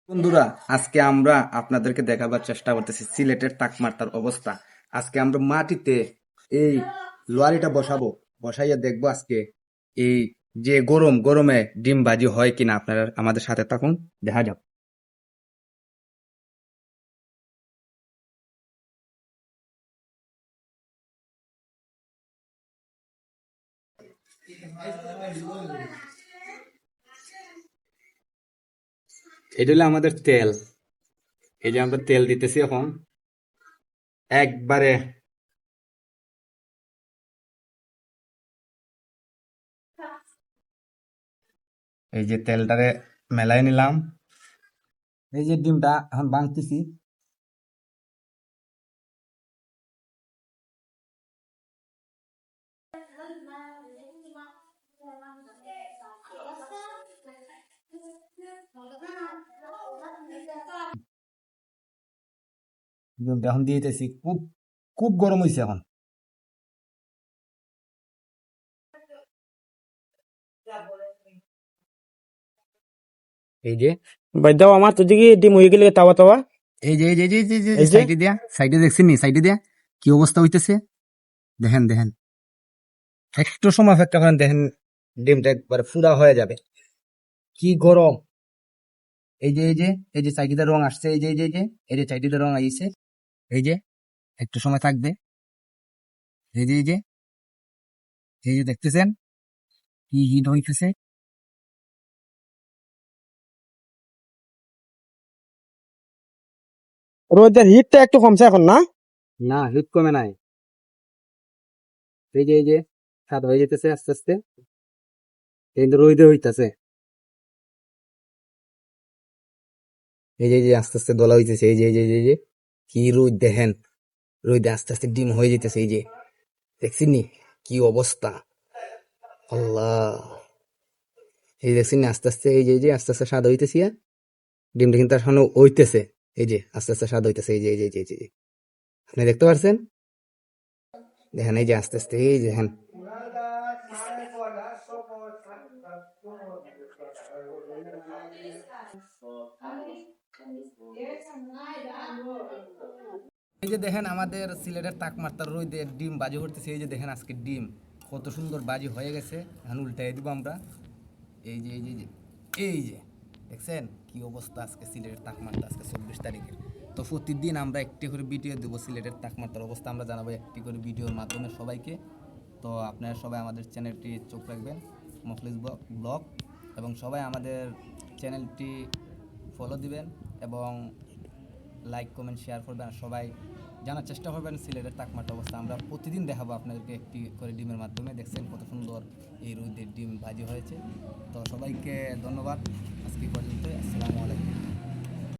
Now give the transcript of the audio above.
বন্ধুরা, আজকে আমরা আপনাদেরকে দেখাবার চেষ্টা করতেছি সিলেটের তাপমাত্রার অবস্থা। আজকে আমরা মাটিতে এই লোয়ারিটা বসাবো, বসাইয়া দেখবো আজকে এই যে গরমে ডিম ভাজি হয় কিনা। আপনারা আমাদের সাথে থাকুন, দেখা যাক। এটা হলো আমাদের তেল। এই যে আমরা তেল দিতেছি এখন একবারে। এই যে তেলটারে মেলাই নিলাম। এই যে ডিমটা এখন ভাঙতেছি। ডিমটা এখন দিয়ে দিতেছি। খুব খুব গরম হয়েছে এখন। এই যে ভাই দাও আমার তো দিকে ডিম হয়ে গেলে তাওয়া তাওয়া এই যে এই যে এই যে এই যে এই যে সাইডে দিয়া, সাইডে দেখছেন নি? সাইডে দিয়া কি অবস্থা হইতেছে দেখেন দেখেন। একটু সময় অপেক্ষা করেন, দেখেন ডিমটা একবারে ফুরা হয়ে যাবে। কি গরম! এই যে এই যে এই যে চাইটিতে রং আসছে, এই যে এই যে এই যে এই যে চাইটিতে রং আইছে। এই যে একটু সময় থাকবে। এই যে এই যে এই যে দেখতেছেন কি হিট হইতেছে। রোদের হিটটা একটু কমছে এখন না? না, হিট কমে নাই। এই যে সাদা হয়ে যেতেছে আস্তে আস্তে, কিন্তু রোদে হইতাছে। এই যে আস্তে আস্তে দলা হইতেছে। এই যে এই যে এই যে কি রোদ দেখেন। রোদে আস্তে আস্তে ডিম হয়ে যেতেছে। এই যে দেখছেন নি কি অবস্থা! আল্লাহ! এই দেখছেন নি আস্তে আস্তে, এই যে এই যে আস্তে আস্তে স্বাদ হইতেছি। ডিমটা কিন্তু এখনো হইতেছে। এই যে আস্তে আস্তে স্বাদ হইতেছে। এই যে এই যে এই যে এই যে আপনি দেখতে পারছেন? দেখেন এই যে আস্তে আস্তে, এই যে দেখেন। এই যে দেখেন আমাদের সিলেটের তাপমাত্রার রোদে ডিম বাজি করতেছে। এই যে দেখেন আজকে ডিম কত সুন্দর বাজি হয়ে গেছে। এখন উল্টাই দিব আমরা। এই যে এই যে এই যে এই যে দেখছেন কি অবস্থা আজকে সিলেটের তাপমাত্রা, আজকে 24 তারিখের। তো প্রতিদিন আমরা একটি করে ভিডিও দেবো সিলেটের তাপমাত্রার অবস্থা আমরা জানাবো একটি করে ভিডিওর মাধ্যমে সবাইকে। তো আপনারা সবাই আমাদের চ্যানেলটি চোখ রাখবেন, মখলিস ব্লগ, এবং সবাই আমাদের চ্যানেলটি ফলো দিবেন এবং লাইক কমেন্ট শেয়ার করবেন। আর সবাই জানার চেষ্টা করবেন সিলেটের তাপমাত্রা অবস্থা। আমরা প্রতিদিন দেখাবো আপনাদেরকে একটি করে ডিমের মাধ্যমে। দেখছেন কত সুন্দর এই রোদের ডিম ভাজি হয়েছে। তো সবাইকে ধন্যবাদ। আজকে পর্যন্ত, আসসালামু আলাইকুম।